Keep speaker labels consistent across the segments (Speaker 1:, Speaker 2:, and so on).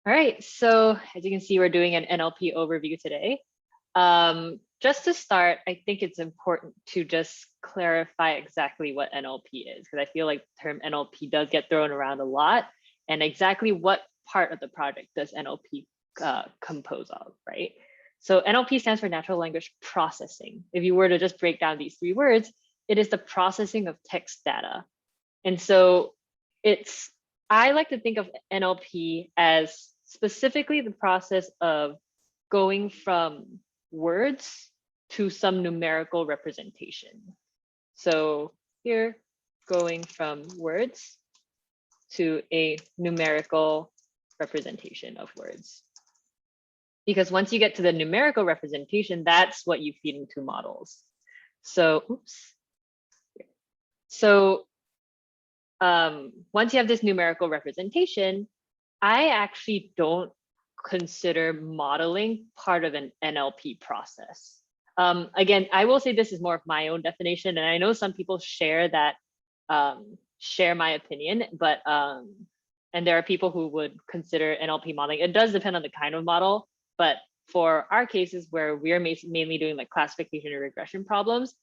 Speaker 1: All right, so as you can see, we're doing an NLP overview today. Just to start, I think it's important to just clarify exactly what NLP is, because I feel like the term NLP does get thrown around a lot, and exactly what part of the project does NLP compose of, right? So NLP stands for natural language processing. If you were to just break down these three words, it is the processing of text data. And so I like to think of NLP as specifically the process of going from words to some numerical representation. So here, going from words to a numerical representation of words. Because once you get to the numerical representation, that's what you feed into models. So, oops. So once you have this numerical representation, I actually don't consider modeling part of an NLP process. Again, I will say this is more of my own definition, and I know some people share that, share my opinion, but and there are people who would consider NLP modeling. It does depend on the kind of model, but for our cases where we're mainly doing like classification and regression problems,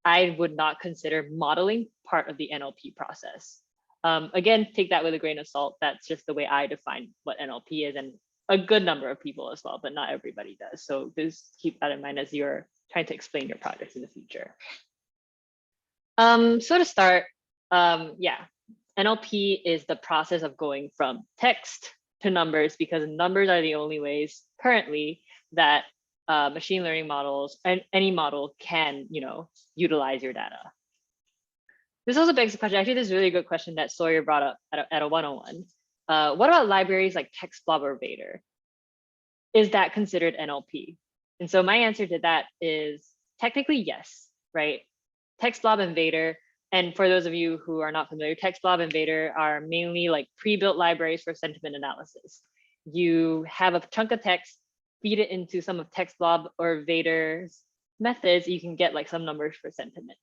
Speaker 1: I would not consider modeling part of the NLP process. Again, take that with a grain of salt. That's just the way I define what NLP is, and a good number of people as well, but not everybody does. So just keep that in mind as you're trying to explain your projects in the future. So to start, yeah, NLP is the process of going from text to numbers, because numbers are the only ways currently that machine learning models and any model can, utilize your data. This also begs the question, actually, this is a really good question that Sawyer brought up at a 101. What about libraries like TextBlob or Vader? Is that considered NLP? And so my answer to that is technically yes, right? TextBlob and Vader, and for those of you who are not familiar, TextBlob and Vader are mainly like pre-built libraries for sentiment analysis. You have a chunk of text, feed it into some of TextBlob or Vader's methods, you can get like some numbers for sentiment.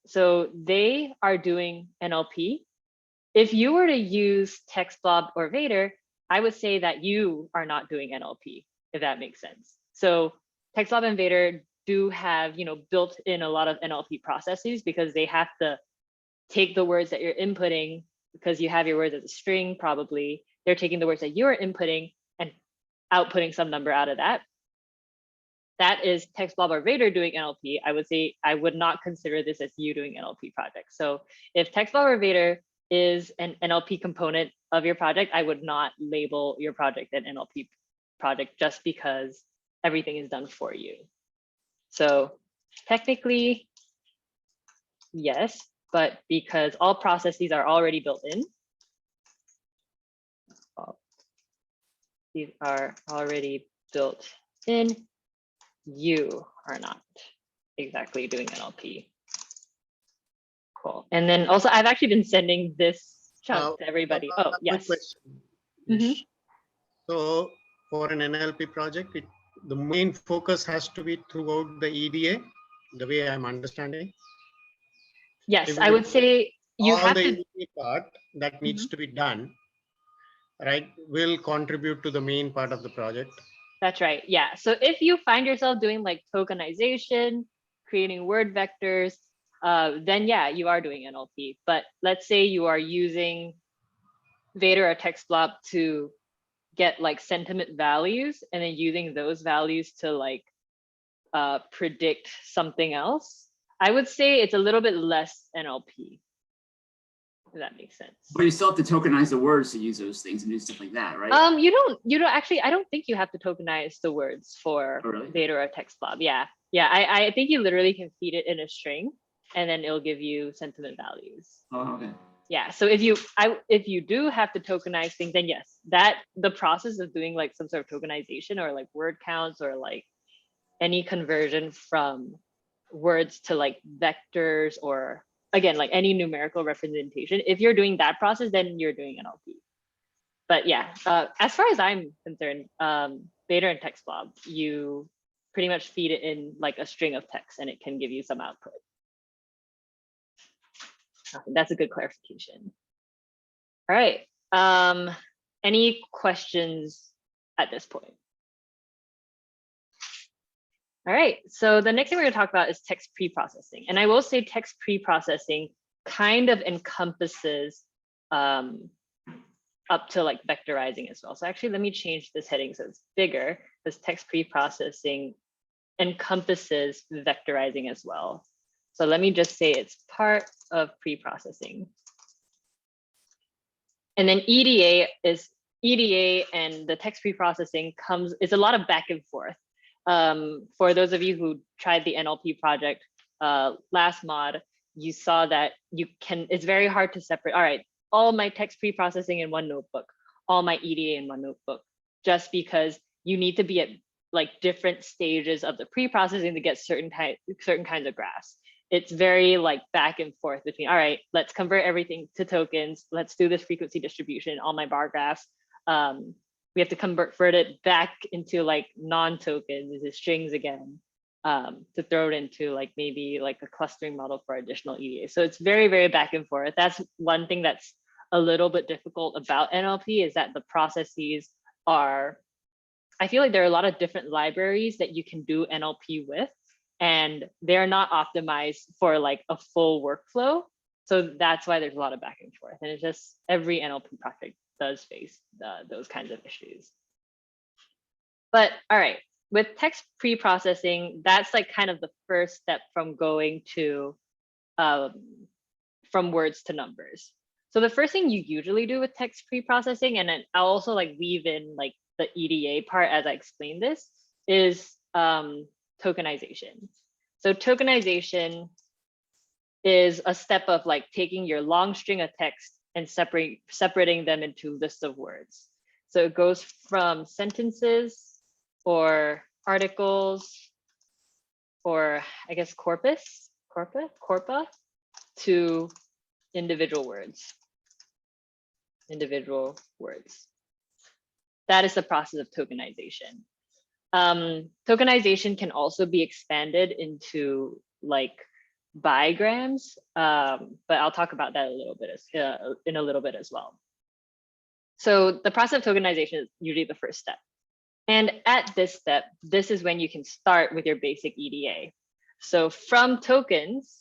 Speaker 1: So they are doing NLP. If you were to use TextBlob or Vader, I would say that you are not doing NLP, if that makes sense. So TextBlob and Vader do have, built in a lot of NLP processes, because they have to take the words that you're inputting, because you have your words as a string, probably. They're taking the words that you're inputting and outputting some number out of that. That is TextBlob or Vader doing NLP. I would say I would not consider this as you doing NLP project. So if TextBlob or Vader is an NLP component of your project, I would not label your project an NLP project just because everything is done for you. So technically, yes, but because all processes are already built in, these are already built in, you are not exactly doing NLP. Cool. And then also, I've actually been sending this chunk to everybody. Oh, yes.
Speaker 2: Quick question. So for an NLP project, the main focus has to be throughout the EDA, the way I'm understanding.
Speaker 1: Yes, I would say you have
Speaker 2: the
Speaker 1: to.
Speaker 2: EDA part that needs to be done, right, will contribute to the main part of the project.
Speaker 1: That's right. Yeah. So if you find yourself doing like tokenization, creating word vectors, then yeah, you are doing NLP. But let's say you are using Vader or TextBlob to get like sentiment values, and then using those values to like predict something else. I would say it's a little bit less NLP. If that makes sense.
Speaker 3: But you still have to tokenize the words to use those things and do stuff like that, right?
Speaker 1: You don't actually, I don't think you have to tokenize the words for Vader or TextBlob. Yeah. I think you literally can feed it in a string, and then it'll give you sentiment values.
Speaker 3: Oh, okay.
Speaker 1: Yeah. So if you do have to tokenize things, then yes, the process of doing like some sort of tokenization or like word counts or like any conversion from words to like vectors, or again, like any numerical representation, if you're doing that process, then you're doing NLP. But yeah, as far as I'm concerned, Vader and TextBlob, you pretty much feed it in like a string of text and it can give you some output. That's a good clarification. All right. Any questions at this point? All right, so the next thing we're going to talk about is text preprocessing. And I will say text preprocessing kind of encompasses up to like vectorizing as well. So actually, let me change this heading so it's bigger, because text preprocessing encompasses vectorizing as well. So let me just say it's part of preprocessing. And then EDA and the text preprocessing is a lot of back and forth. For those of you who tried the NLP project last mod, you saw that it's very hard to separate. All right, all my text preprocessing in one notebook, all my EDA in one notebook, just because you need to be at like different stages of the preprocessing to get certain kinds of graphs. It's very like back and forth between, all right, let's convert everything to tokens. Let's do this frequency distribution, all my bar graphs. We have to convert it back into like non-tokens, into strings again, to throw it into like maybe like a clustering model for additional EDA. So it's very, very back and forth. That's one thing that's a little bit difficult about NLP, is that the processes are, I feel like there are a lot of different libraries that you can do NLP with, and they're not optimized for like a full workflow. So that's why there's a lot of back and forth. And it's just every NLP project does face those kinds of issues. But all right, with text preprocessing, that's like kind of the first step from going to from words to numbers. So the first thing you usually do with text preprocessing, and then I'll also like weave in like the EDA part as I explain this, is tokenization. So tokenization is a step of like taking your long string of text and separating them into lists of words. So it goes from sentences or articles, or I guess corpora, to individual words. That is the process of tokenization. Tokenization can also be expanded into like bigrams, but I'll talk about that a little bit in a little bit as well. So the process of tokenization is usually the first step. And at this step, this is when you can start with your basic EDA. So from tokens,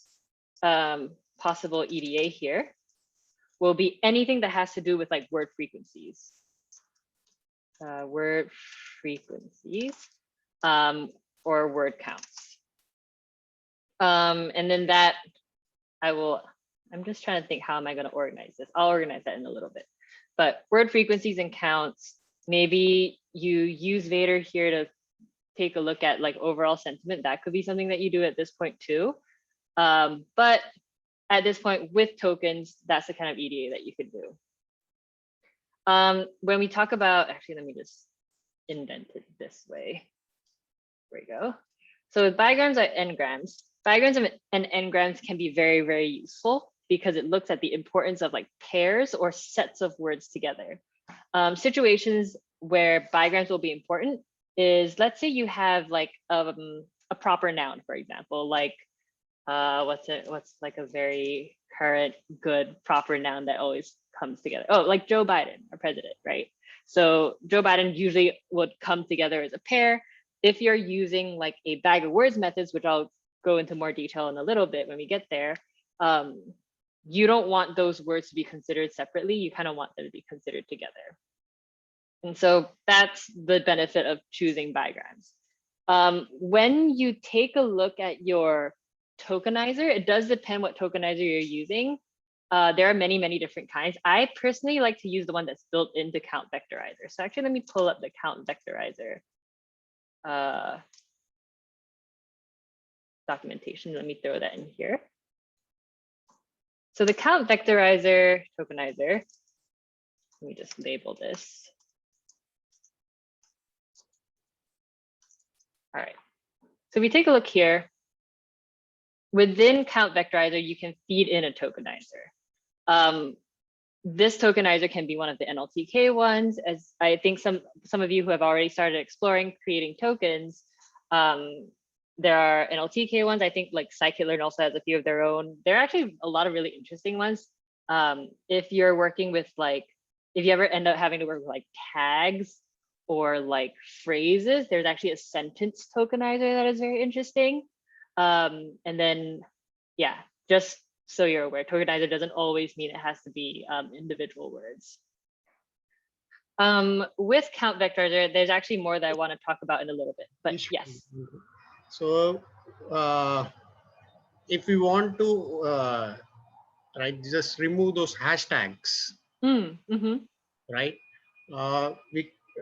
Speaker 1: possible EDA here will be anything that has to do with like word frequencies. Or word counts. And then that I'm just trying to think, how am I going to organize this? I'll organize that in a little bit. But word frequencies and counts, maybe you use Vader here to take a look at like overall sentiment. That could be something that you do at this point too. But at this point with tokens, that's the kind of EDA that you could do. When we talk about, actually, let me just indent it this way. There we go. So with bigrams or n-grams, bigrams and n-grams can be very, very useful because it looks at the importance of like pairs or sets of words together. Situations where bigrams will be important is, let's say you have like a proper noun, for example, like what's like a very current good proper noun that always comes together? Oh, like Joe Biden, our president, right? So Joe Biden usually would come together as a pair. If you're using like a bag of words methods, which I'll go into more detail in a little bit when we get there, you don't want those words to be considered separately. You kind of want them to be considered together. And so that's the benefit of choosing bigrams. When you take a look at your tokenizer, it does depend what tokenizer you're using. There are many, many different kinds. I personally like to use the one that's built into Count Vectorizer. So actually, let me pull up the Count Vectorizer documentation. Let me throw that in here. So the Count Vectorizer tokenizer, let me just label this. All right, so if we take a look here, within Count Vectorizer, you can feed in a tokenizer. This tokenizer can be one of the NLTK ones, as I think some of you who have already started exploring creating tokens. There are NLTK ones. I think like scikit-learn also has a few of their own. There are actually a lot of really interesting ones. If you're working with like if you ever end up having to work with like tags or like phrases, there's actually a sentence tokenizer that is very interesting. And then, yeah, just so you're aware, tokenizer doesn't always mean it has to be individual words. With count vectorizer, there's actually more that I want to talk about in a little bit, but yes.
Speaker 2: So if we want to right, just remove those hashtags, right?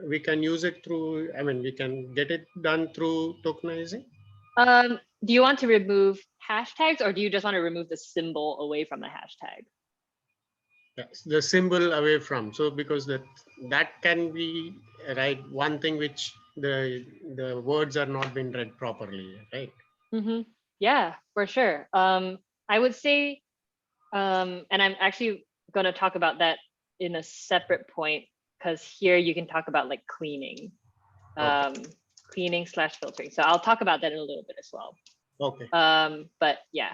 Speaker 2: We can use it through, I mean, we can get it done through tokenizing.
Speaker 1: Do you want to remove hashtags, or do you just want to remove the symbol away from the hashtag?
Speaker 2: Yes, the symbol away from. So because that can be, right, one thing which the words are not being read properly, right?
Speaker 1: Yeah, for sure. I would say, and I'm actually going to talk about that in a separate point, because here you can talk about like cleaning, cleaning / filtering. So I'll talk about that in a little bit as well.
Speaker 2: Okay.
Speaker 1: But yeah,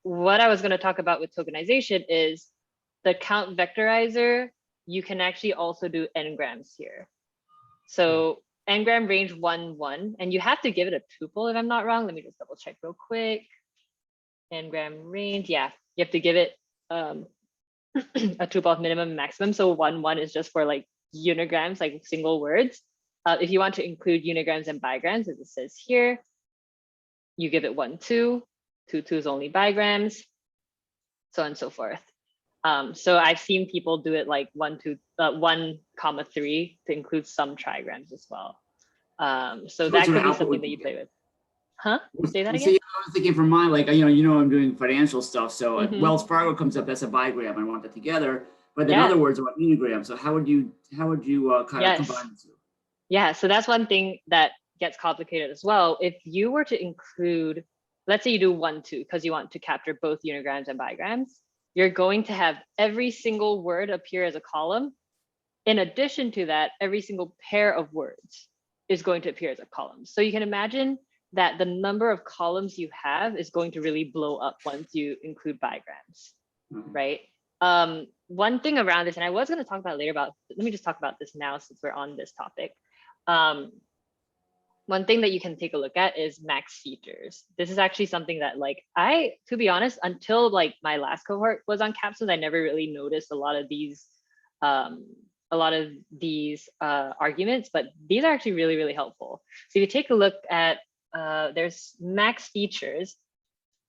Speaker 1: what I was going to talk about with tokenization is the count vectorizer. You can actually also do n-grams here. So n-gram range 1, 1, and you have to give it a tuple if I'm not wrong. Let me just double check real quick. N-gram range, yeah, you have to give it a tuple of minimum and maximum. So 1, 1 is just for like unigrams, like single words. If you want to include unigrams and bigrams, as it says here, you give it 1, 2, 2, 2 is only bigrams, so on and so forth. So I've seen people do it like 1, 2, 1, 3 to include some trigrams as well. So that could be something that you play with. Huh? Say that again?
Speaker 3: See, I was thinking from mine, like, I'm doing financial stuff. So Wells Fargo comes up, that's a bigram. I want that together. But then other words about unigram. So how would you kind of combine the two?
Speaker 1: Yeah, so that's one thing that gets complicated as well. If you were to include, let's say you do 1, 2, because you want to capture both unigrams and bigrams, you're going to have every single word appear as a column. In addition to that, every single pair of words is going to appear as a column. So you can imagine that the number of columns you have is going to really blow up once you include bigrams, right? One thing around this, and I was going to talk about later about, let me just talk about this now since we're on this topic. One thing that you can take a look at is max features. This is actually something that like to be honest, until like my last cohort was on Capstones, I never really noticed a lot of these arguments, but these are actually really, really helpful. So if you take a look at, there's max features.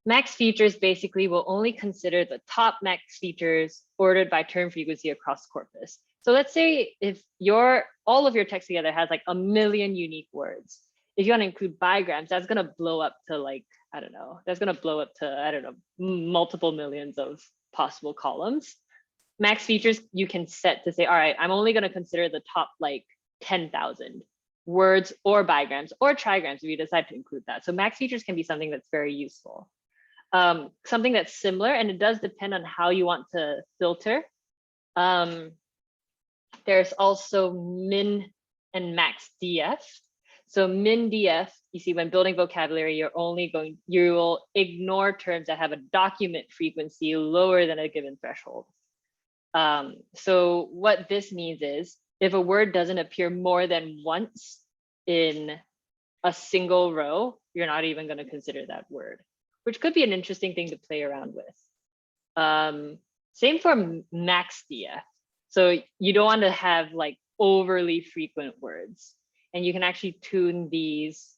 Speaker 1: Max features basically will only consider the top max features ordered by term frequency across corpus. So let's say if all of your text together has like 1 million unique words. If you want to include bigrams, that's going to blow up to like, I don't know, that's going to blow up to, I don't know, multiple millions of possible columns. Max features you can set to say, all right, I'm only going to consider the top like 10,000 words or bigrams or trigrams if you decide to include that. So max features can be something that's very useful. Something that's similar, and it does depend on how you want to filter. There's also min and max df. So min df, you see when building vocabulary, you will ignore terms that have a document frequency lower than a given threshold. So what this means is if a word doesn't appear more than once in a single row, you're not even going to consider that word, which could be an interesting thing to play around with. Same for max df. So you don't want to have like overly frequent words, and you can actually tune these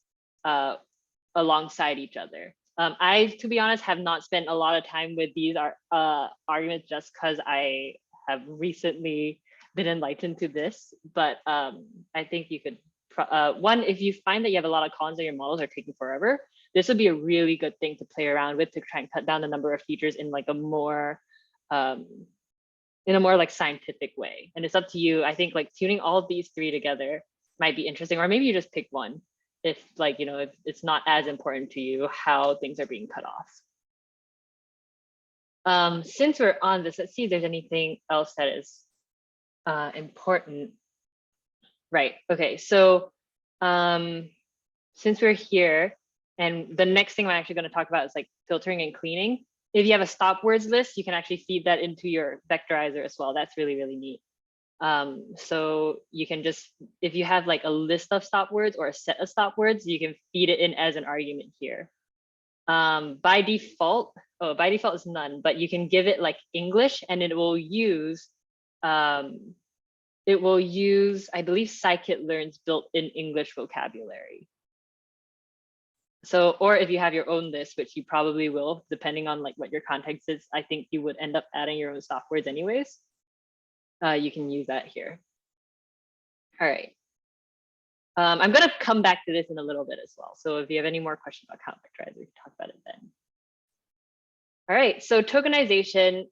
Speaker 1: alongside each other. I, to be honest, have not spent a lot of time with these arguments just because I have recently been enlightened to this, but I think you could, one, if you find that you have a lot of columns and your models are taking forever, this would be a really good thing to play around with to try and cut down the number of features in like a more like scientific way. And it's up to you. I think like tuning all of these three together might be interesting, or maybe you just pick one if like, if it's not as important to you how things are being cut off. Since we're on this, let's see if there's anything else that is important. Right, okay, so since we're here, and the next thing I'm actually going to talk about is like filtering and cleaning. If you have a stop words list, you can actually feed that into your vectorizer as well. That's really, really neat. So you can just, if you have like a list of stop words or a set of stop words, you can feed it in as an argument here. By default is none, but you can give it like English and it will use, I believe scikit-learn's built-in English vocabulary. So, or if you have your own list, which you probably will, depending on like what your context is, I think you would end up adding your own stop words anyways. You can use that here. All right. I'm going to come back to this in a little bit as well. So if you have any more questions about count vectorizer, we can talk about it then. All right, so tokenization,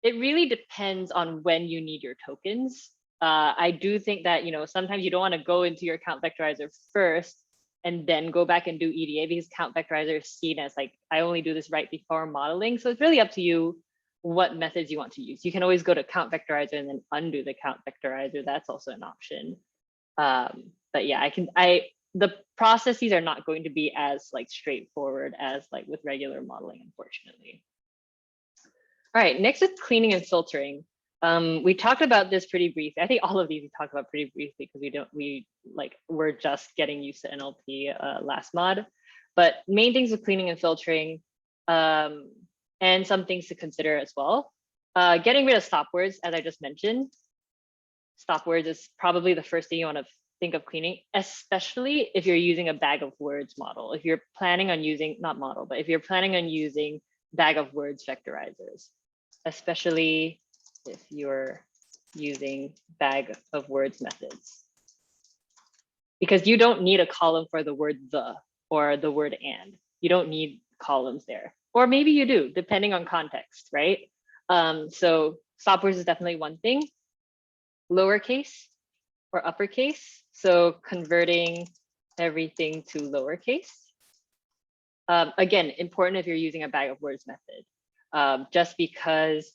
Speaker 1: it really depends on when you need your tokens. I do think that, you know, sometimes you don't want to go into your count vectorizer first and then go back and do EDA, because count vectorizer is seen as like, I only do this right before modeling. So it's really up to you what methods you want to use. You can always go to count vectorizer and then undo the count vectorizer. That's also an option. But yeah, the processes are not going to be as like straightforward as like with regular modeling, unfortunately. All right, next is cleaning and filtering. We talked about this pretty briefly. I think all of these we talked about pretty briefly because we're just getting used to NLP last mod. But main things with cleaning and filtering, and some things to consider as well. Getting rid of stop words, as I just mentioned. Stop words is probably the first thing you want to think of cleaning, especially if you're using a bag of words model. If you're planning on using, not model, but if you're planning on using bag of words vectorizers, especially if you're using bag of words methods. Because you don't need a column for the word the or the word and. You don't need columns there. Or maybe you do, depending on context, right? So stop words is definitely one thing. Lowercase or uppercase. So converting everything to lowercase. Again, important if you're using a bag of words method, just because,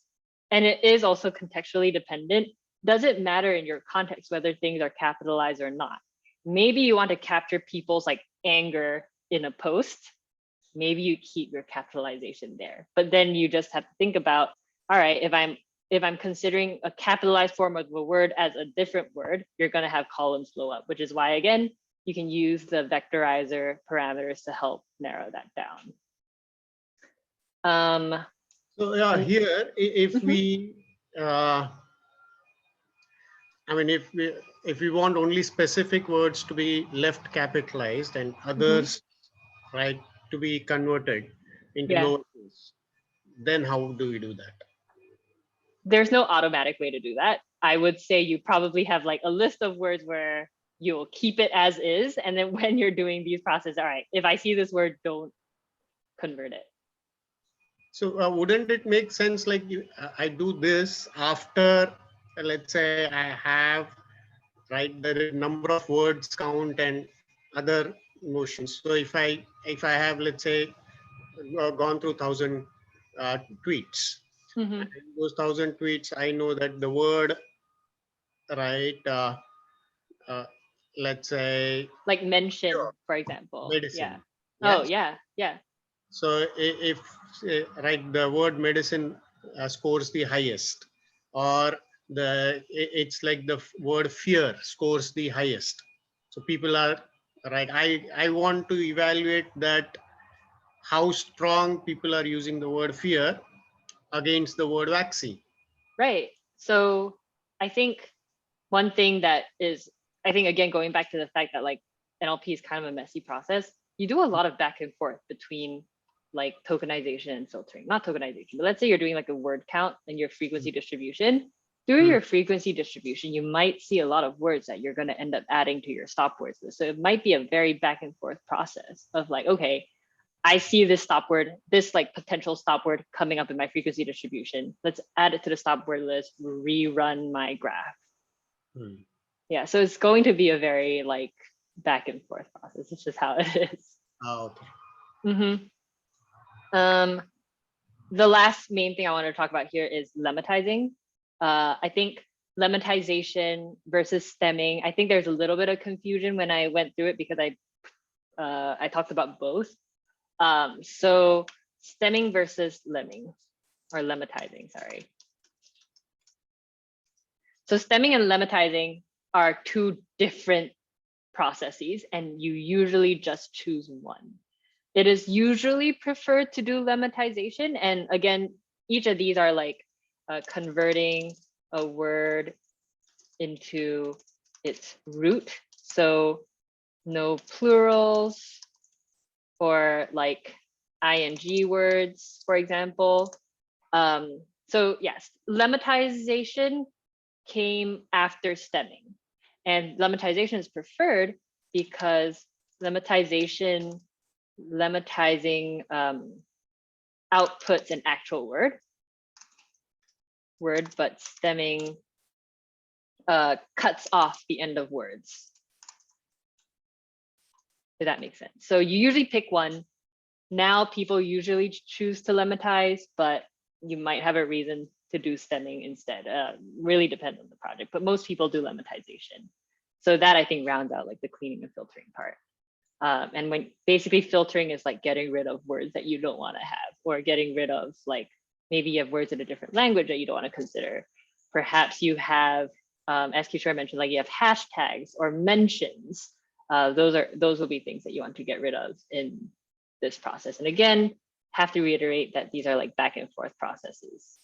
Speaker 1: and it is also contextually dependent. Doesn't matter in your context whether things are capitalized or not. Maybe you want to capture people's like anger in a post. Maybe you keep your capitalization there, but then you just have to think about, all right, if I'm considering a capitalized form of a word as a different word, you're going to have columns blow up, which is why, again, you can use the vectorizer parameters to help narrow that down.
Speaker 2: So yeah, here, if we, if we want only specific words to be left capitalized and others, right, to be converted into lowercase, then how do we do that?
Speaker 1: There's no automatic way to do that. I would say you probably have like a list of words where you'll keep it as is. And then when you're doing these processes, all right, if I see this word, don't convert it.
Speaker 2: So wouldn't it make sense like I do this after, let's say I have, right, the number of words count and other motions. So if I have, let's say, gone through 1,000 tweets, and those 1,000 tweets, I know that the word, right, let's say,
Speaker 1: like mention, for example.
Speaker 2: medicine.
Speaker 1: Yeah.
Speaker 2: Yes?
Speaker 1: Oh yeah, yeah.
Speaker 2: So if right, the word medicine scores the highest, or it's like the word fear scores the highest. So people are, right, I want to evaluate that how strong people are using the word fear against the word vaccine.
Speaker 1: Right. So I think one thing that is, I think, again, going back to the fact that like NLP is kind of a messy process, you do a lot of back and forth between like tokenization and filtering. Not tokenization, but let's say you're doing like a word count and your frequency distribution. Through your frequency distribution, you might see a lot of words that you're going to end up adding to your stop words list. So it might be a very back and forth process of like, okay, I see this stop word, this like potential stop word coming up in my frequency distribution. Let's add it to the stop word list, rerun my graph. Yeah, so it's going to be a very like back and forth process. It's just how it is.
Speaker 2: Oh, okay.
Speaker 1: The last main thing I want to talk about here is lemmatizing. I think lemmatization versus stemming, I think there's a little bit of confusion when I went through it because I talked about both. So stemming versus lemming, or lemmatizing, sorry. So stemming and lemmatizing are two different processes, and you usually just choose one. It is usually preferred to do lemmatization. And again, each of these are like converting a word into its root. So no plurals or like ing words, for example. So yes, lemmatization came after stemming, and lemmatization is preferred because lemmatizing outputs an actual word, but stemming cuts off the end of words. Did that make sense? So you usually pick one. Now people usually choose to lemmatize, but you might have a reason to do stemming instead. Really depends on the project, but most people do lemmatization. So that I think rounds out like the cleaning and filtering part. And when basically filtering is like getting rid of words that you don't want to have, or getting rid of like, maybe you have words in a different language that you don't want to consider. Perhaps you have, as Kishore mentioned, like you have hashtags or mentions. Those will be things that you want to get rid of in this process. And again, have to reiterate that these are like back and forth processes.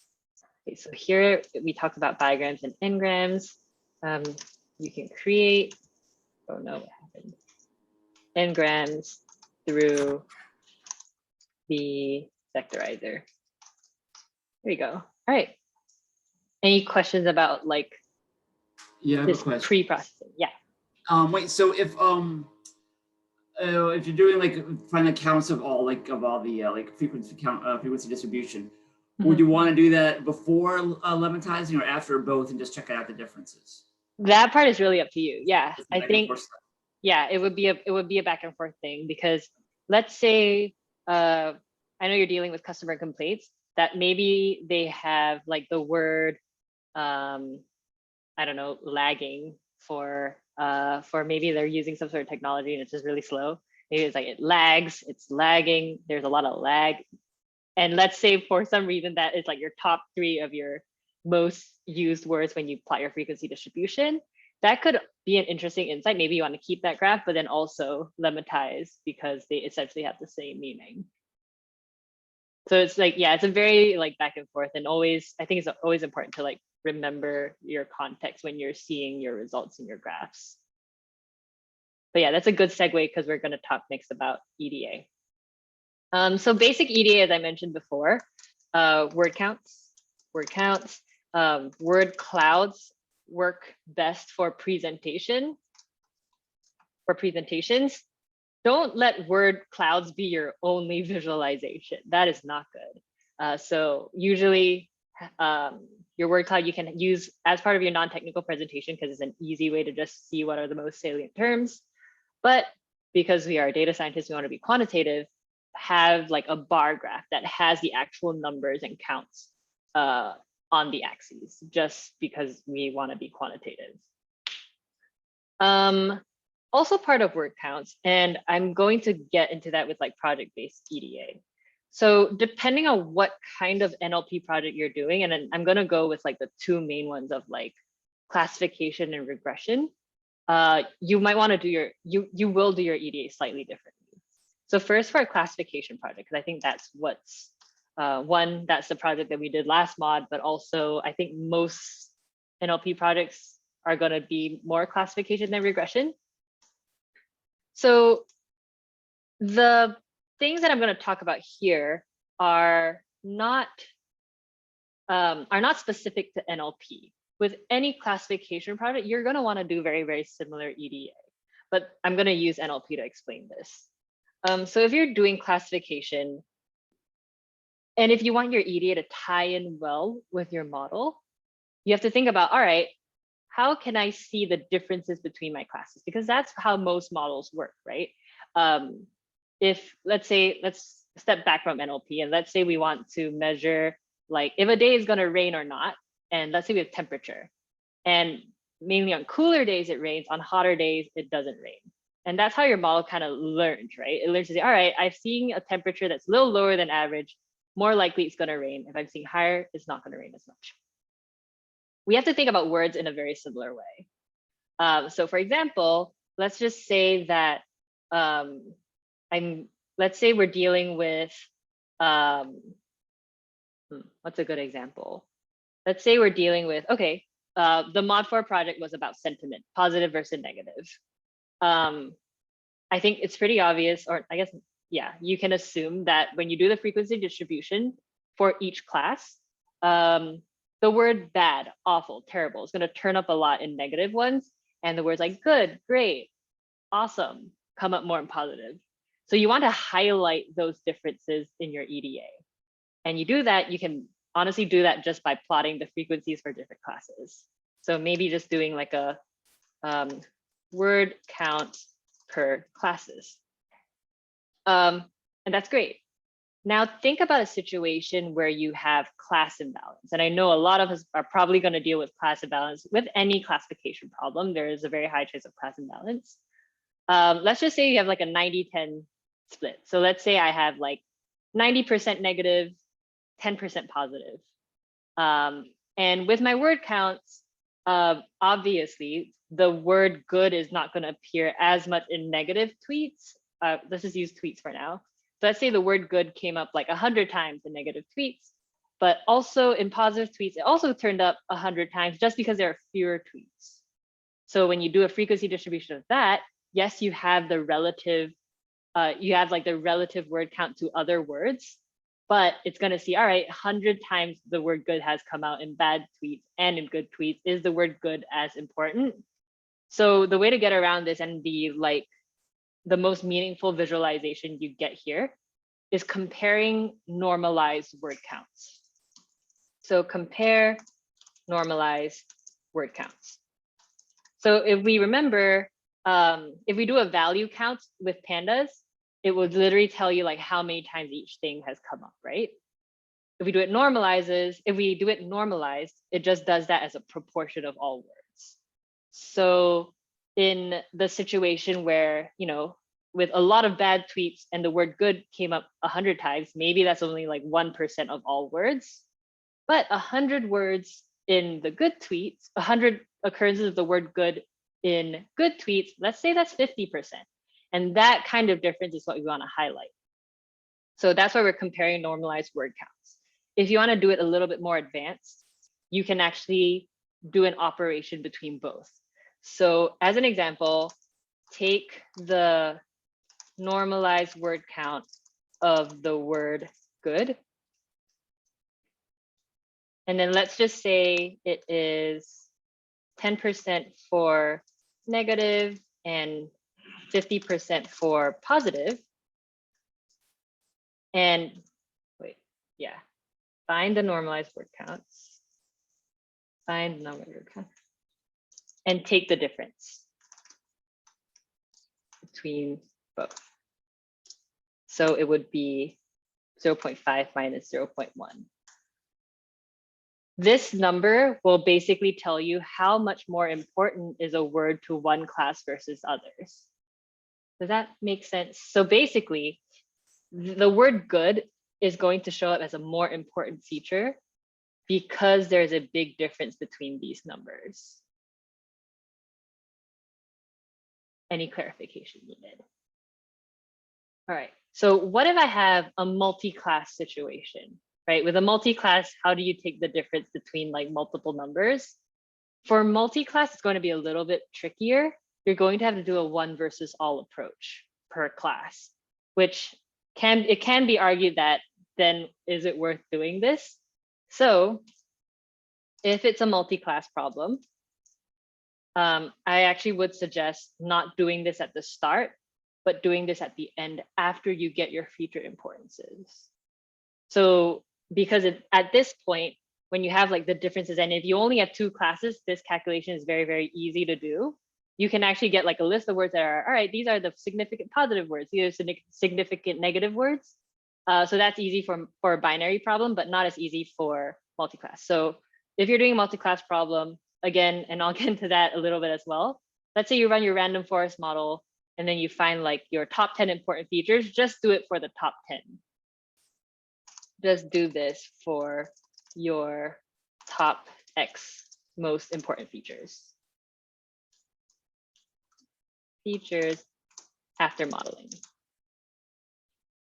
Speaker 1: Okay, so here we talked about bigrams and n-grams. You can create, oh no, what happened? N-grams through the vectorizer. There you go. All right. Any questions about like this pre-processing? Yeah.
Speaker 3: Wait, so if you're doing like find the counts of all the like frequency distribution, would you want to do that before lemmatizing or after both and just check out the differences?
Speaker 1: That part is really up to you. Yeah, I think. Yeah, it would be a back and forth thing, because let's say I know you're dealing with customer complaints that maybe they have like the word I don't know, lagging for maybe they're using some sort of technology and it's just really slow. Maybe it's like it lags, it's lagging, there's a lot of lag. And let's say for some reason that is like your top 3 of your most used words when you plot your frequency distribution. That could be an interesting insight. Maybe you want to keep that graph, but then also lemmatize because they essentially have the same meaning. So it's like, yeah, it's a very like back and forth, and always, I think it's always important to like remember your context when you're seeing your results in your graphs. But yeah, that's a good segue because we're going to talk next about EDA. So basic EDA, as I mentioned before, word counts, word clouds work best for presentations. Don't let word clouds be your only visualization. That is not good. So usually your word cloud you can use as part of your non-technical presentation because it's an easy way to just see what are the most salient terms. But because we are data scientists, we want to be quantitative, have like a bar graph that has the actual numbers and counts on the axes, just because we want to be quantitative. Also part of word counts, and I'm going to get into that with like project-based EDA. So depending on what kind of NLP project you're doing, and then I'm going to go with like the 2 main ones of like classification and regression, you might want to do you will do your EDA slightly differently. So first for a classification project, because I think that's what's that's the project that we did last mod, but also I think most NLP projects are going to be more classification than regression. So the things that I'm going to talk about here are not specific to NLP. With any classification project, you're going to want to do very, very similar EDA, but I'm going to use NLP to explain this. So if you're doing classification, and if you want your EDA to tie in well with your model, you have to think about, all right, how can I see the differences between my classes? Because that's how most models work, right? If let's step back from NLP, and let's say we want to measure like if a day is going to rain or not, and let's say we have temperature, and mainly on cooler days it rains, on hotter days it doesn't rain. And that's how your model kind of learns, right? It learns to say, all right, I've seen a temperature that's a little lower than average, more likely it's going to rain. If I'm seeing higher, it's not going to rain as much. we have to think about words in a very similar way. So for example, let's just say that let's say we're dealing with, what's a good example? Let's say we're dealing with, okay, the Mod 4 project was about sentiment, positive versus negative. I think it's pretty obvious, or I guess, yeah, you can assume that when you do the frequency distribution for each class, the word bad, awful, terrible is going to turn up a lot in negative ones, and the words like good, great, awesome come up more in positive. So you want to highlight those differences in your EDA. And you do that, you can honestly do that just by plotting the frequencies for different classes. So maybe just doing like a word count per classes. And that's great. Now think about a situation where you have class imbalance. And I know a lot of us are probably going to deal with class imbalance. With any classification problem, there is a very high chance of class imbalance. Let's just say you have like a 90-10 split. So let's say I have like 90% negative, 10% positive. And with my word counts, obviously, the word good is not going to appear as much in negative tweets. Let's just use tweets for now. So let's say the word good came up like 100 times in negative tweets, but also in positive tweets, it also turned up 100 times just because there are fewer tweets. So when you do a frequency distribution of that, yes, you have the relative, you have like the relative word count to other words, but it's going to see, all right, 100 times the word good has come out in bad tweets and in good tweets. Is the word good as important? So the way to get around this and the most meaningful visualization you get here is comparing normalized word counts. So compare normalized word counts. So if we remember, if we do a value count with pandas, it would literally tell you like how many times each thing has come up, right? If we do it normalized, it just does that as a proportion of all words. So in the situation where, with a lot of bad tweets and the word good came up 100 times, maybe that's only like 1% of all words, but 100 words in the good tweets, 100 occurrences of the word good in good tweets, let's say that's 50%. And that kind of difference is what we want to highlight. So that's why we're comparing normalized word counts. If you want to do it a little bit more advanced, you can actually do an operation between both. So as an example, take the normalized word count of the word good. And then let's just say it is 10% for negative and 50% for positive. And find the normalized word counts. Find the normalized word count. And take the difference between both. So it would be 0.5 minus 0.1. This number will basically tell you how much more important is a word to one class versus others. Does that make sense? So basically, the word good is going to show up as a more important feature because there's a big difference between these numbers. Any clarification needed? All right, so what if I have a multi-class situation, right? With a multi-class, how do you take the difference between like multiple numbers? For multi-class, it's going to be a little bit trickier. You're going to have to do a one versus all approach per class, which can be argued that then is it worth doing this? So if it's a multi-class problem, I actually would suggest not doing this at the start, but doing this at the end after you get your feature importances. So because at this point, when you have like the differences, and if you only have two classes, this calculation is very, very easy to do. You can actually get like a list of words that are, all right, these are the significant positive words, these are significant negative words. So that's easy for a binary problem, but not as easy for multi-class. So if you're doing a multi-class problem, again, and I'll get into that a little bit as well. Let's say you run your random forest model and then you find like your top 10 important features, just do it for the top 10. Just do this for your top X most important features. Features after modeling.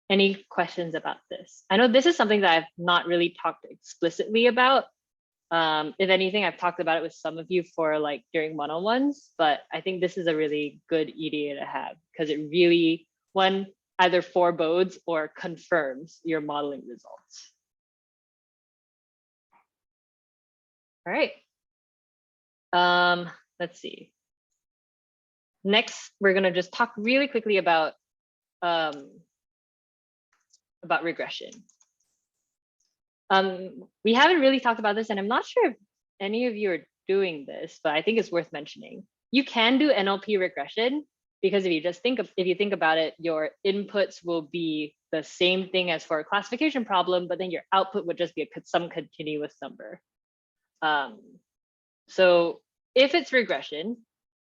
Speaker 1: Any questions about this? I know this is something that I've not really talked explicitly about. If anything, I've talked about it with some of you for like during one-on-ones, but I think this is a really good EDA to have because it really, one, either forebodes or confirms your modeling results. All right. Let's see. Next, we're gonna just talk really quickly about regression. We haven't really talked about this, and I'm not sure if any of you are doing this, but I think it's worth mentioning. You can do NLP regression because if you think about it, your inputs will be the same thing as for a classification problem, but then your output would just be some continuous number. So if it's regression,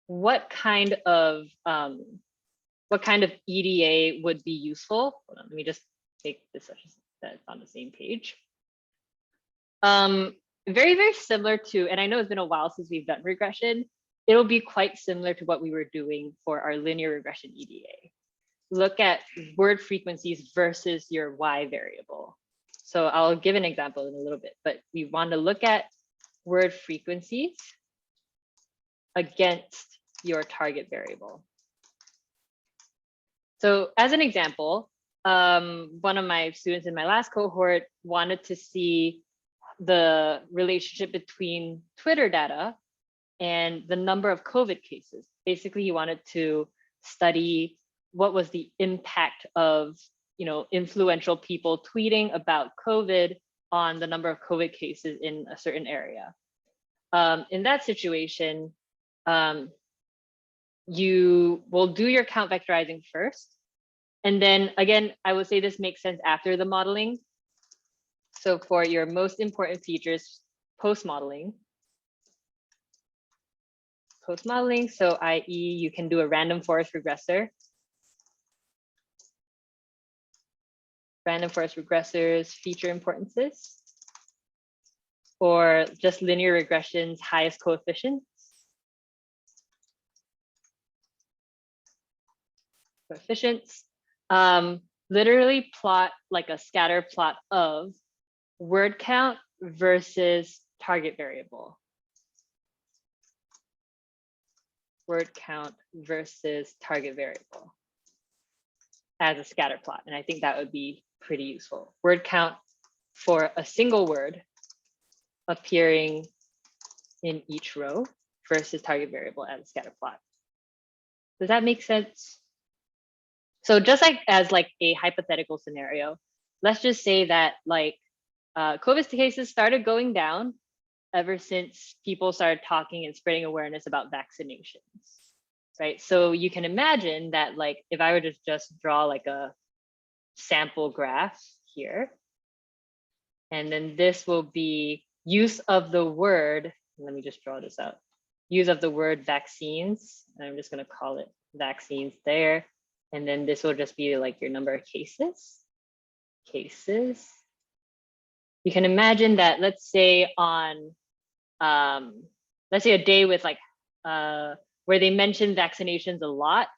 Speaker 1: what kind of EDA would be useful? Hold on, let me just make this such that it's on the same page. Very, very similar to, and I know it's been a while since we've done regression, it'll be quite similar to what we were doing for our linear regression EDA. Look at word frequencies versus your Y variable. So I'll give an example in a little bit, but we want to look at word frequencies against your target variable. So as an example, one of my students in my last cohort wanted to see the relationship between Twitter data and the number of COVID cases. Basically, he wanted to study what was the impact of influential people tweeting about COVID on the number of COVID cases in a certain area. In that situation, you will do your count vectorizing first. And then again, I would say this makes sense after the modeling. So for your most important features, post-modeling, so i.e. you can do a random forest regressor. Random forest regressors, feature importances, or just linear regressions, highest coefficients. Literally plot like a scatter plot of word count versus target variable. Word count versus target variable as a scatter plot. And I think that would be pretty useful. Word count for a single word appearing in each row versus target variable as a scatter plot. Does that make sense? So just like as like a hypothetical scenario, let's just say that like COVID cases started going down ever since people started talking and spreading awareness about vaccinations, right? So you can imagine that like if I were to just draw like a sample graph here, and then this will be use of the word, let me just draw this out, use of the word vaccines, and I'm just going to call it vaccines there. And then this will just be like your number of cases. You can imagine that, let's say on, let's say a day with like, where they mention vaccinations a lot,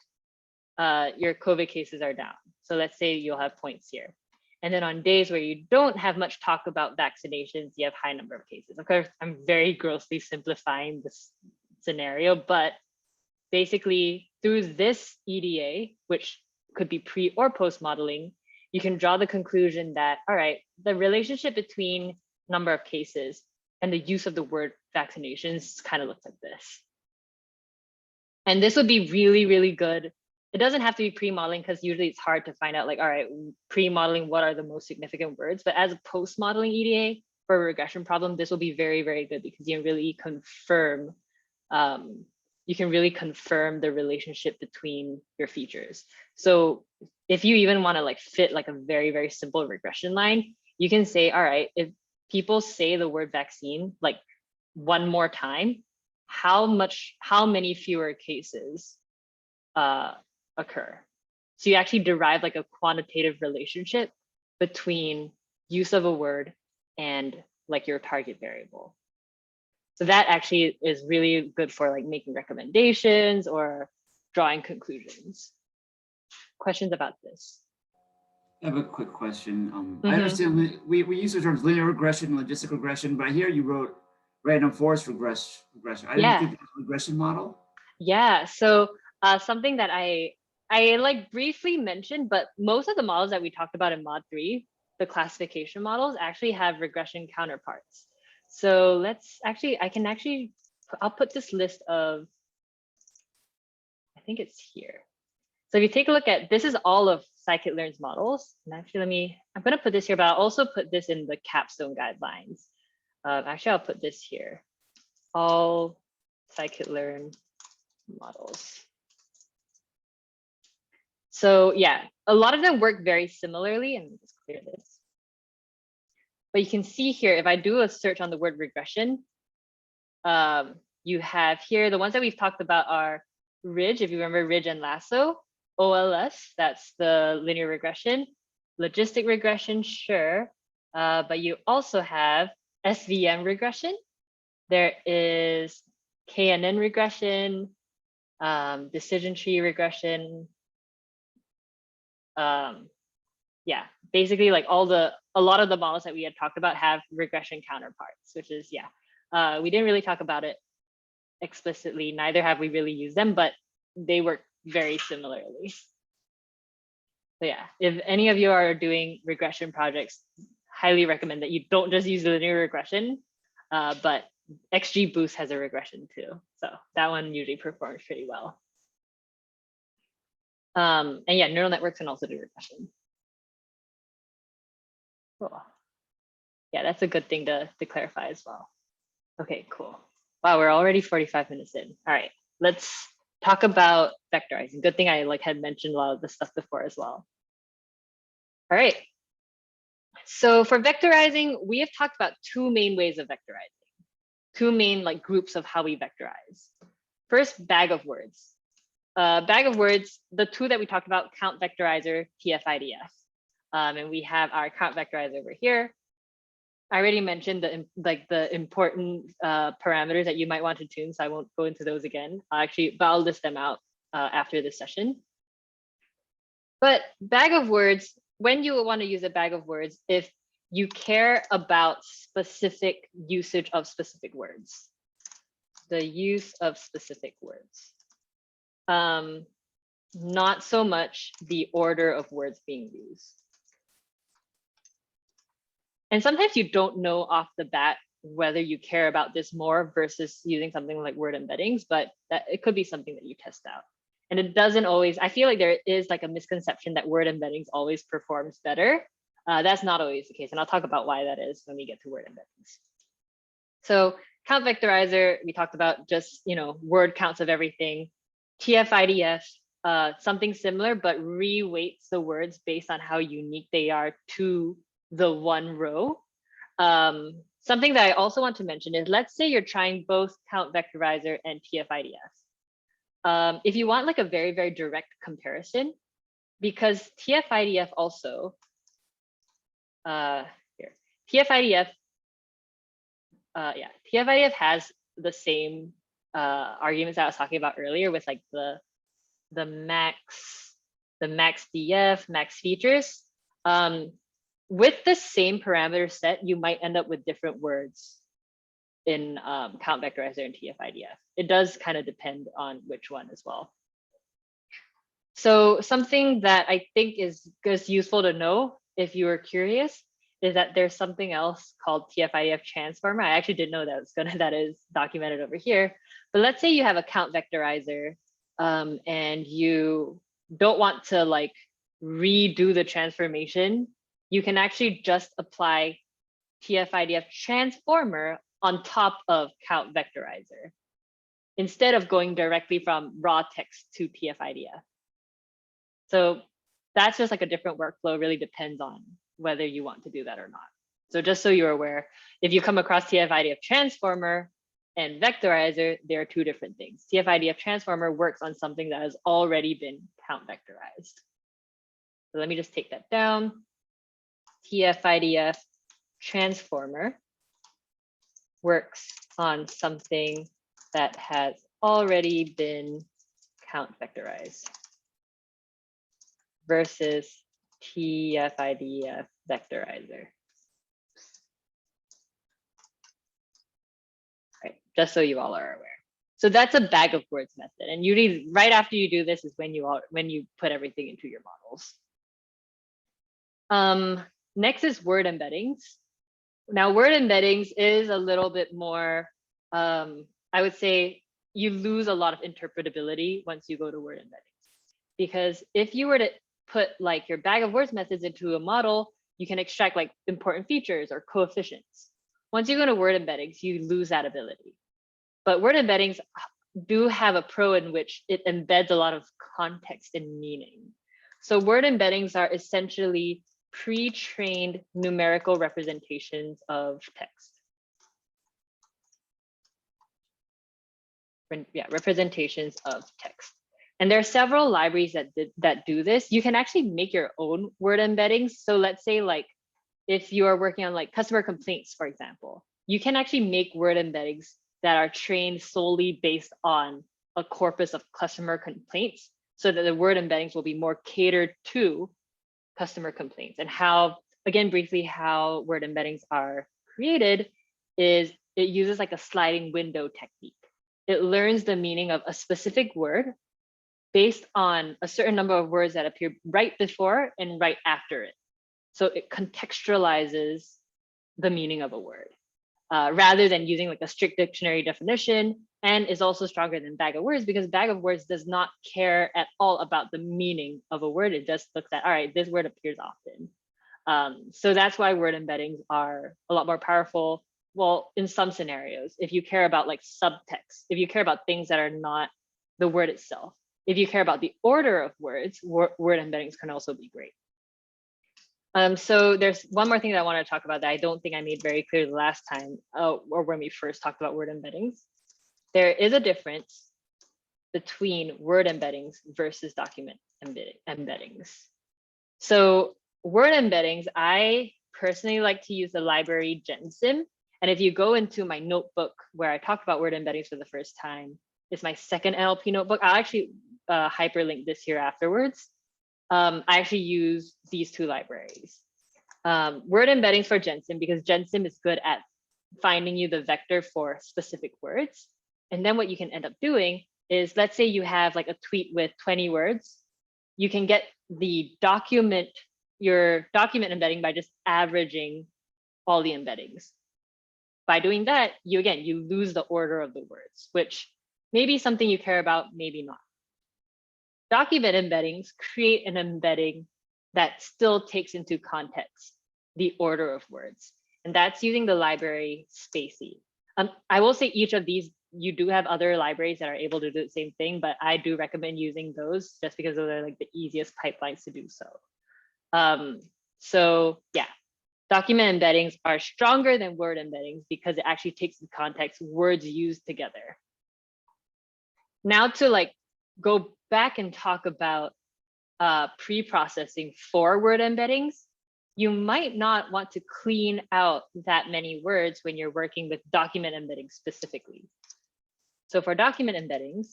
Speaker 1: your COVID cases are down. So let's say you'll have points here. And then on days where you don't have much talk about vaccinations, you have high number of cases. Of course, I'm very grossly simplifying this scenario, but basically through this EDA, which could be pre or post modeling, you can draw the conclusion that, all right, the relationship between number of cases and the use of the word vaccinations kind of looks like this. And this would be really, really good. It doesn't have to be pre-modeling because usually it's hard to find out like, all right, pre-modeling, what are the most significant words? But as a post-modeling EDA for a regression problem, this will be very, very good because you can really confirm the relationship between your features. So if you even want to like fit like a very, very simple regression line, you can say, all right, if people say the word vaccine like one more time, how many fewer cases occur? So you actually derive like a quantitative relationship between use of a word and like your target variable. So that actually is really good for like making recommendations or drawing conclusions. Questions about this?
Speaker 3: I have a quick question. I understand we use the terms linear regression, logistic regression, but here you wrote random forest regression. I didn't think that was a regression model.
Speaker 1: Yeah, so something that I like briefly mentioned, but most of the models that we talked about in mod 3, the classification models, actually have regression counterparts. So let's actually, I'll put this list of, I think it's here. So if you take a look at, this is all of scikit-learn's models. And actually, I'm going to put this here, but I'll also put this in the capstone guidelines. Actually, I'll put this here. All scikit-learn models. So yeah, a lot of them work very similarly, and just clear this. But you can see here, if I do a search on the word regression, you have here, the ones that we've talked about are Ridge, if you remember Ridge and Lasso, OLS, that's the linear regression, logistic regression, sure. But you also have SVM regression. There is KNN regression, decision tree regression. Yeah, basically like a lot of the models that we had talked about have regression counterparts, which is, yeah, we didn't really talk about it explicitly, neither have we really used them, but they work very similarly. So yeah, if any of you are doing regression projects, highly recommend that you don't just use linear regression, but XGBoost has a regression too. So that one usually performs pretty well. And yeah, neural networks can also do regression. Cool. Yeah, that's a good thing to clarify as well. Okay, cool. Wow, we're already 45 minutes in. All right, let's talk about vectorizing. Good thing I had mentioned a lot of this stuff before as well. All right. So for vectorizing, we have talked about two main ways of vectorizing, two main groups of how we vectorize. First, bag of words. Bag of words, the two that we talked about, count vectorizer, TF-IDF. And we have our count vectorizer over here. I already mentioned the important parameters that you might want to tune, so I won't go into those again. But I'll list them out after this session. But bag of words, when you want to use a bag of words, if you care about specific usage of specific words, the use of specific words, not so much the order of words being used. And sometimes you don't know off the bat whether you care about this more versus using something like word embeddings, but it could be something that you test out. And it doesn't always, I feel like there is a misconception that word embeddings always performs better. That's not always the case. And I'll talk about why that is when we get to word embeddings. So count vectorizer, we talked about just, word counts of everything. TF-IDF, something similar, but re-weights the words based on how unique they are to the one row. Something that I also want to mention is, let's say you're trying both count vectorizer and TF-IDF. If you want a very, very direct comparison, because TF-IDF also, here, TF-IDF, TF-IDF has the same arguments that I was talking about earlier with the max DF, max features. With the same parameter set, you might end up with different words in count vectorizer and TF-IDF. It does kind of depend on which one as well. So something that I think is just useful to know if you are curious is that there's something else called TF-IDF Transformer. I actually didn't know that is documented over here. But let's say you have a count vectorizer and you don't want to redo the transformation. You can actually just apply TF-IDF Transformer on top of count vectorizer instead of going directly from raw text to TF-IDF. So that's just a different workflow. It really depends on whether you want to do that or not. So just so you're aware, if you come across TF-IDF Transformer and Vectorizer, they are two different things. TF-IDF Transformer works on something that has already been count vectorized. So let me just take that down. TF-IDF Transformer works on something that has already been count vectorized versus Tfif Vectorizer. Right, just so you all are aware. So that's a bag of words method. And usually right after you do this is when you put everything into your models. Next is word embeddings. Now, word embeddings is a little bit more, I would say you lose a lot of interpretability once you go to word embeddings. Because if you were to put like your bag of words methods into a model, you can extract like important features or coefficients. Once you go to word embeddings, you lose that ability. But word embeddings do have a pro in which it embeds a lot of context and meaning. So word embeddings are essentially pre-trained numerical representations of text. Yeah, representations of text. And there are several libraries that do this. You can actually make your own word embeddings. So let's say like if you are working on like customer complaints, for example, you can actually make word embeddings that are trained solely based on a corpus of customer complaints so that the word embeddings will be more catered to customer complaints. And how, again, briefly, how word embeddings are created is it uses like a sliding window technique. It learns the meaning of a specific word based on a certain number of words that appear right before and right after it. So it contextualizes the meaning of a word rather than using like a strict dictionary definition, and is also stronger than bag of words because bag of words does not care at all about the meaning of a word. It just looks at, all right, this word appears often. So that's why word embeddings are a lot more powerful. Well, in some scenarios, if you care about like subtext, if you care about things that are not the word itself, if you care about the order of words, word embeddings can also be great. So there's one more thing that I want to talk about that I don't think I made very clear the last time, or when we first talked about word embeddings. There is a difference between word embeddings versus document embeddings. So word embeddings, I personally like to use the library GenSim. And if you go into my notebook where I talked about word embeddings for the first time, it's my second NLP notebook. I'll actually hyperlink this here afterwards. I actually use these two libraries. Word embeddings for GenSim, because GenSim is good at finding you the vector for specific words. And then what you can end up doing is, let's say you have like a tweet with 20 words. You can get the document, your document embedding by just averaging all the embeddings. By doing that, you lose the order of the words, which may be something you care about, maybe not. Document embeddings create an embedding that still takes into context the order of words. And that's using the library Spacy. I will say each of these, you do have other libraries that are able to do the same thing, but I do recommend using those just because those are like the easiest pipelines to do so. So yeah, document embeddings are stronger than word embeddings because it actually takes into context words used together. Now to like go back and talk about pre-processing for word embeddings, you might not want to clean out that many words when you're working with document embeddings specifically. So for document embeddings,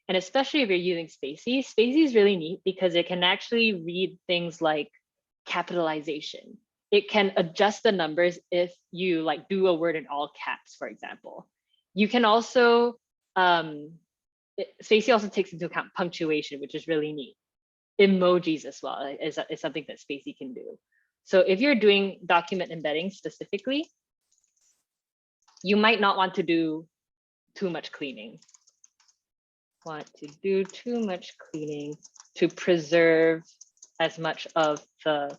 Speaker 1: and especially if you're using Spacy, Spacy is really neat because it can actually read things like capitalization. It can adjust the numbers if you like do a word in all caps, for example. You can also, Spacy also takes into account punctuation, which is really neat. Emojis as well is something that Spacy can do. So if you're doing document embeddings specifically, you might not want to do too much cleaning. To preserve as much of the,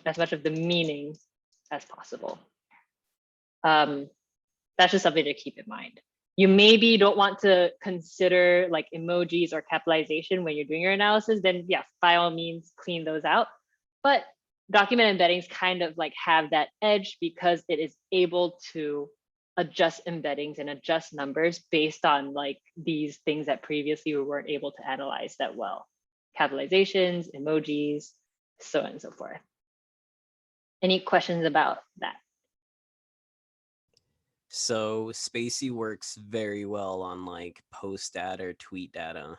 Speaker 1: as much of the meaning as possible. That's just something to keep in mind. You maybe don't want to consider like emojis or capitalization when you're doing your analysis, then yeah, by all means, clean those out. But document embeddings kind of like have that edge because it is able to adjust embeddings and adjust numbers based on like these things that previously we weren't able to analyze that well. Capitalizations, emojis, so on and so forth. Any questions about that?
Speaker 4: So Spacey works very well on like post data or tweet data.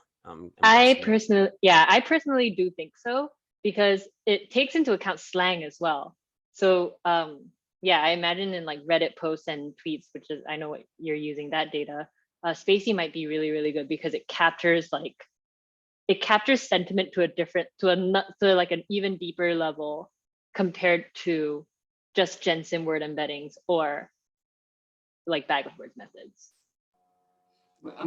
Speaker 1: I personally do think so, because it takes into account slang as well. So yeah, I imagine in like Reddit posts and tweets, which is, I know what you're using that data, Spacey might be really, really good because it captures sentiment to like an even deeper level compared to just Jensen word embeddings or like bag of words methods.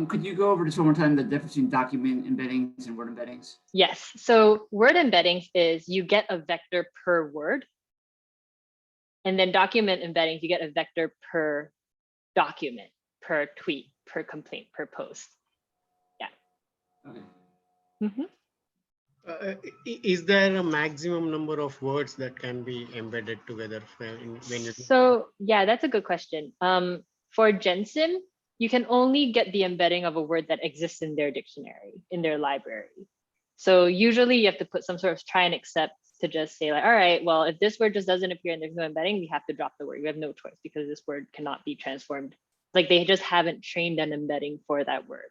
Speaker 3: Could you go over just one more time the difference between document embeddings and word embeddings?
Speaker 1: Yes. So word embeddings is you get a vector per word. And then document embeddings, you get a vector per document, per tweet, per complaint, per post. Yeah.
Speaker 3: Okay.
Speaker 2: Is there a maximum number of words that can be embedded together when you?
Speaker 1: So yeah, that's a good question. For Jensen, you can only get the embedding of a word that exists in their dictionary, in their library. So usually you have to put some sort of try and accept to just say like, all right, well, if this word just doesn't appear and there's no embedding, we have to drop the word. We have no choice because this word cannot be transformed. Like they just haven't trained an embedding for that word.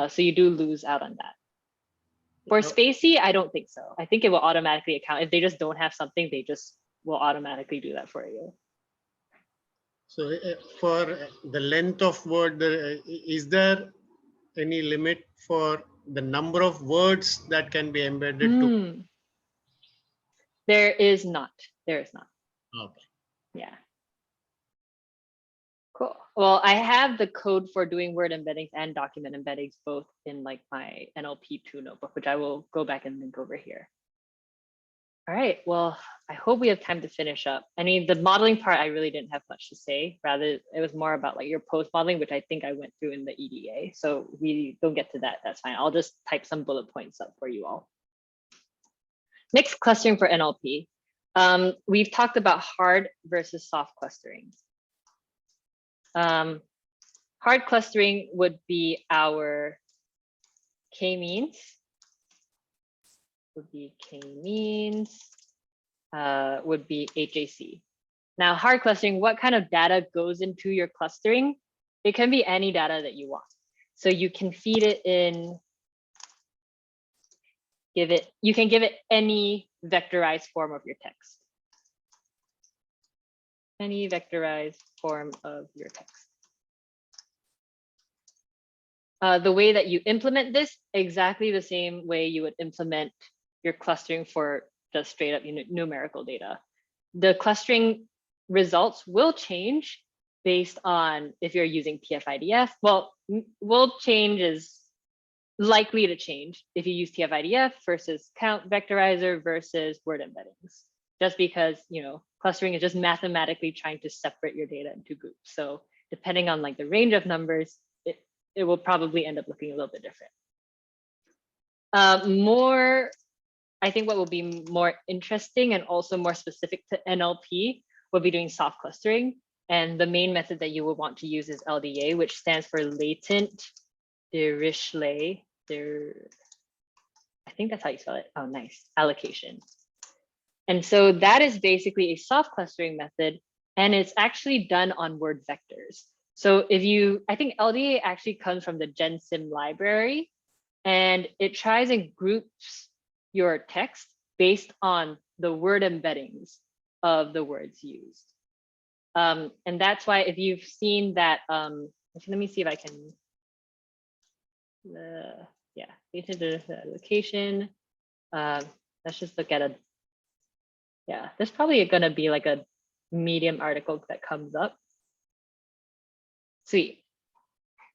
Speaker 1: So you do lose out on that. For Spacey, I don't think so. I think it will automatically account. If they just don't have something, they just will automatically do that for you.
Speaker 2: So for the length of word, is there any limit for the number of words that can be embedded to?
Speaker 1: There is not. There is not.
Speaker 2: Okay.
Speaker 1: Yeah. Cool. Well, I have the code for doing word embeddings and document embeddings both in like my NLP 2 notebook, which I will go back and link over here. All right, well, I hope we have time to finish up. I mean, the modeling part, I really didn't have much to say. Rather, it was more about like your post modeling, which I think I went through in the EDA. So we don't get to that, that's fine. I'll just type some bullet points up for you all. Mixed clustering for NLP. We've talked about hard versus soft clustering. Hard clustering would be our k-means. Would be k-means, would be HAC. Now, hard clustering, what kind of data goes into your clustering? It can be any data that you want. So you can feed it in, you can give it any vectorized form of your text. Any vectorized form of your text. The way that you implement this, exactly the same way you would implement your clustering for just straight up numerical data. The clustering results will change based on if you're using TF-IDF. Well, will change is likely to change if you use TF-IDF versus count vectorizer versus word embeddings, just because, you know, clustering is just mathematically trying to separate your data into groups. So depending on like the range of numbers, it will probably end up looking a little bit different. I think what will be more interesting and also more specific to NLP will be doing soft clustering. And the main method that you will want to use is LDA, which stands for latent Dirichlet. I think that's how you spell it. Oh, nice. Allocation. And so that is basically a soft clustering method, and it's actually done on word vectors. So I think LDA actually comes from the GenSim library, and it tries and groups your text based on the word embeddings of the words used. And that's why if you've seen that, let me see if I can, yeah, the location. Let's just look at there's probably gonna be like a Medium article that comes up. Sweet.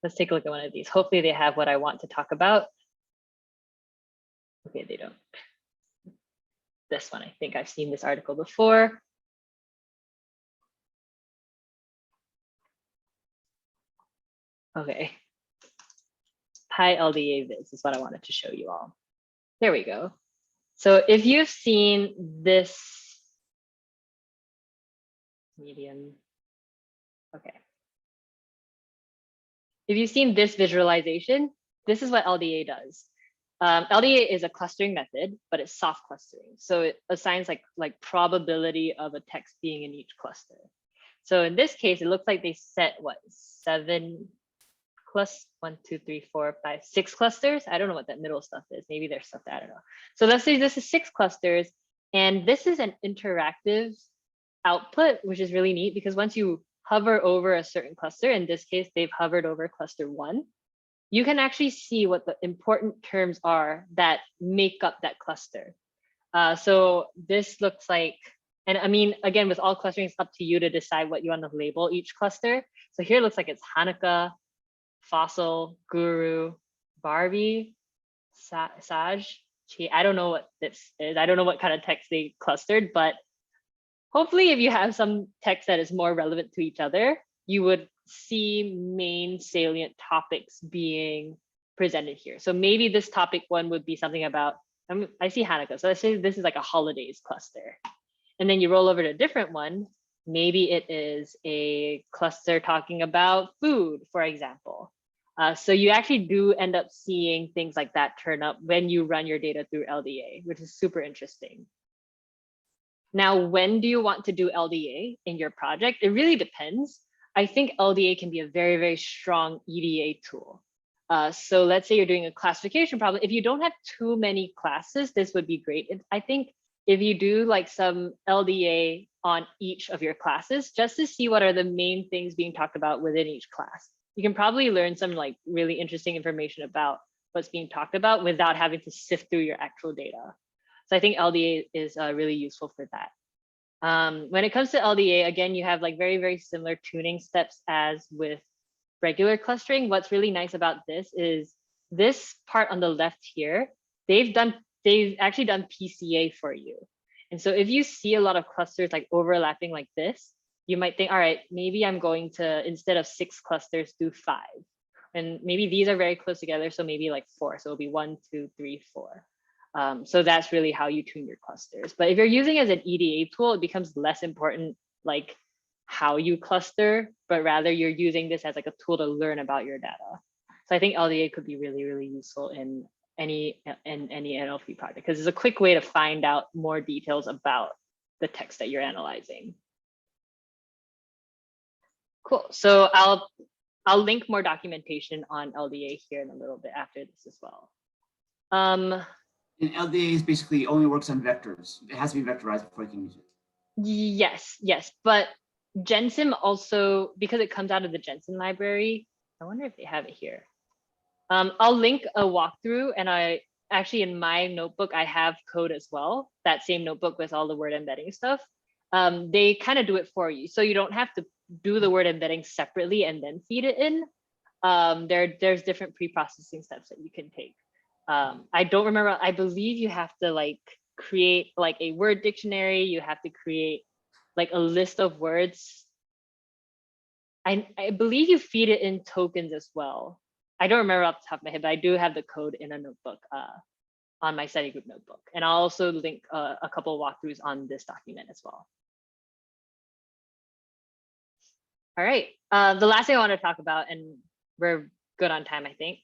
Speaker 1: Let's take a look at one of these. Hopefully they have what I want to talk about. Okay, they don't. This one, I think I've seen this article before. Okay. Pi LDA viz is what I wanted to show you all. There we go. So if you've seen this Medium, okay. If you've seen this visualization, this is what LDA does. LDA is a clustering method, but it's soft clustering. So it assigns like probability of a text being in each cluster. So in this case, it looks like they set what, 7 clusters, 1, 2, 3, 4, 5, 6 clusters. I don't know what that middle stuff is. Maybe there's stuff that I don't know. So let's say this is 6 clusters, and this is an interactive output, which is really neat because once you hover over a certain cluster, in this case, they've hovered over cluster 1, you can actually see what the important terms are that make up that cluster. So this looks like, and I mean, again, with all clustering, it's up to you to decide what you want to label each cluster. So here it looks like it's Hanukkah, Fossil, Guru, Barbie, Saj. I don't know what this is. I don't know what kind of text they clustered, but hopefully if you have some text that is more relevant to each other, you would see main salient topics being presented here. So maybe this topic 1 would be something about, I see Hanukkah. So let's say this is like a holidays cluster. And then you roll over to a different one. Maybe it is a cluster talking about food, for example. So you actually do end up seeing things like that turn up when you run your data through LDA, which is super interesting. Now, when do you want to do LDA in your project? It really depends. I think LDA can be a very, very strong EDA tool. So let's say you're doing a classification problem. If you don't have too many classes, this would be great. I think if you do like some LDA on each of your classes, just to see what are the main things being talked about within each class, you can probably learn some like really interesting information about what's being talked about without having to sift through your actual data. So I think LDA is really useful for that. When it comes to LDA, again, you have like very, very similar tuning steps as with regular clustering. What's really nice about this is this part on the left here, they've actually done PCA for you. And so if you see a lot of clusters like overlapping like this, you might think, all right, maybe I'm going to, instead of 6 clusters, do 5. And maybe these are very close together, so maybe like 4. So it'll be 1, 2, 3, 4. So that's really how you tune your clusters. But if you're using it as an EDA tool, it becomes less important like how you cluster, but rather you're using this as like a tool to learn about your data. So I think LDA could be really, really useful in any NLP project because it's a quick way to find out more details about the text that you're analyzing. Cool. So I'll link more documentation on LDA here in a little bit after this as well.
Speaker 3: And LDA is basically only works on vectors. It has to be vectorized before you can use it.
Speaker 1: Yes. But Gensim also, because it comes out of the Gensim library, I wonder if they have it here. I'll link a walkthrough, and I actually in my notebook, I have code as well, that same notebook with all the word embedding stuff. They kind of do it for you. So you don't have to do the word embedding separately and then feed it in. There's different pre-processing steps that you can take. I don't remember, I believe you have to like create like a word dictionary. You have to create like a list of words. I believe you feed it in tokens as well. I don't remember off the top of my head, but I do have the code in a notebook on my study group notebook. And I'll also link a couple of walkthroughs on this document as well. All right, the last thing I want to talk about, and we're good on time, I think.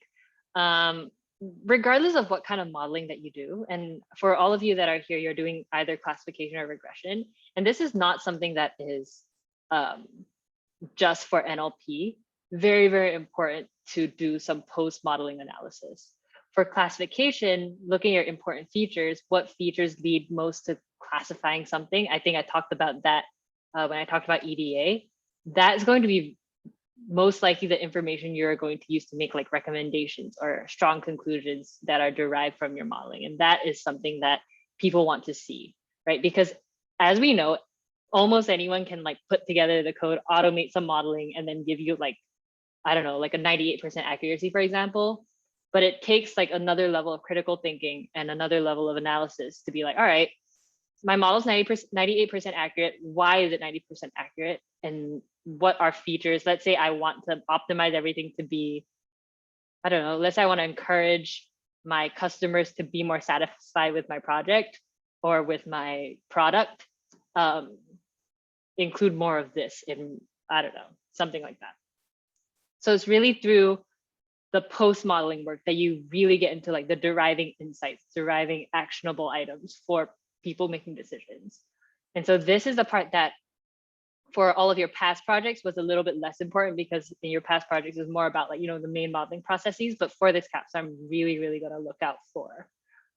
Speaker 1: Regardless of what kind of modeling that you do, and for all of you that are here, you're doing either classification or regression, and this is not something that is just for NLP, very, very important to do some post-modeling analysis. For classification, looking at important features, what features lead most to classifying something? I think I talked about that when I talked about EDA. That's going to be most likely the information you're going to use to make like recommendations or strong conclusions that are derived from your modeling. And that is something that people want to see, right? Because as we know, almost anyone can like put together the code, automate some modeling, and then give you like, I don't know, like a 98% accuracy, for example. But it takes like another level of critical thinking and another level of analysis to be like, all right, my model's 98% accurate. Why is it 90% accurate? And what are features? Let's say I want to optimize everything to be, I don't know, let's say I want to encourage my customers to be more satisfied with my project or with my product. Include more of this in, I don't know, something like that. So it's really through the post-modeling work that you really get into like the deriving insights, deriving actionable items for people making decisions. And so this is the part that for all of your past projects was a little bit less important, because in your past projects is more about like, the main modeling processes. But for this capstone, I'm really, really going to look out for,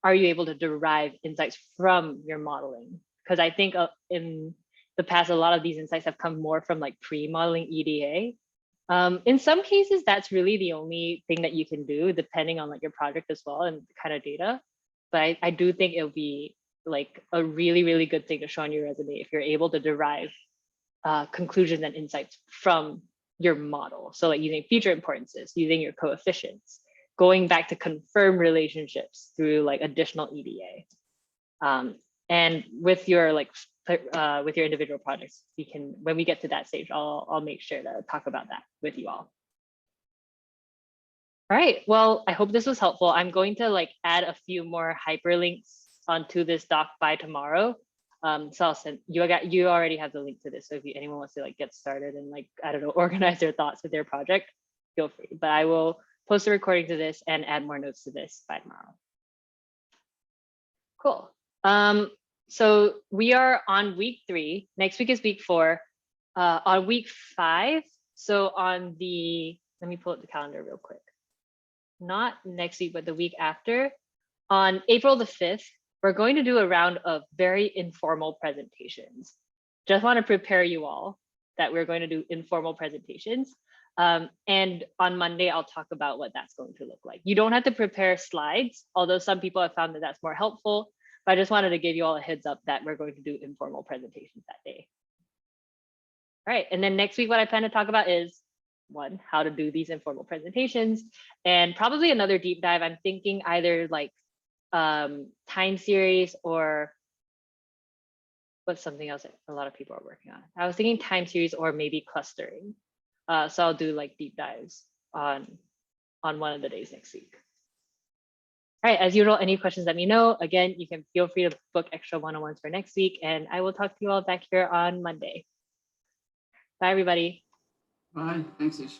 Speaker 1: are you able to derive insights from your modeling? Because I think in the past, a lot of these insights have come more from like pre-modeling EDA. In some cases, that's really the only thing that you can do, depending on like your project as well and the kind of data. But I do think it'll be like a really, really good thing to show on your resume if you're able to derive conclusions and insights from your model. So like using feature importances, using your coefficients, going back to confirm relationships through like additional EDA. And with your with your individual projects, we can, when we get to that stage, I'll make sure to talk about that with you all. All right, well, I hope this was helpful. I'm going to like add a few more hyperlinks onto this doc by tomorrow. So I'll send you, you already have the link to this. So if anyone wants to like get started and like, I don't know, organize their thoughts with their project, feel free. But I will post a recording to this and add more notes to this by tomorrow. Cool. So we are on week 3. Next week is week 4. On week 5, so on the, let me pull up the calendar real quick. Not next week, but the week after, on April the 5th, we're going to do a round of very informal presentations. Just want to prepare you all that we're going to do informal presentations. And on Monday, I'll talk about what that's going to look like. You don't have to prepare slides, although some people have found that that's more helpful. But I just wanted to give you all a heads up that we're going to do informal presentations that day. All right, and then next week, what I plan to talk about is 1, how to do these informal presentations, and probably another deep dive. I'm thinking either like time series, or what's something else that a lot of people are working on. I was thinking time series or maybe clustering. So I'll do like deep dives on one of the days next week. All right, as usual, any questions, let me know. Again, you can feel free to book extra one-on-ones for next week, and I will talk to you all back here on Monday. Bye, everybody.
Speaker 3: Bye. Thanks, Ish.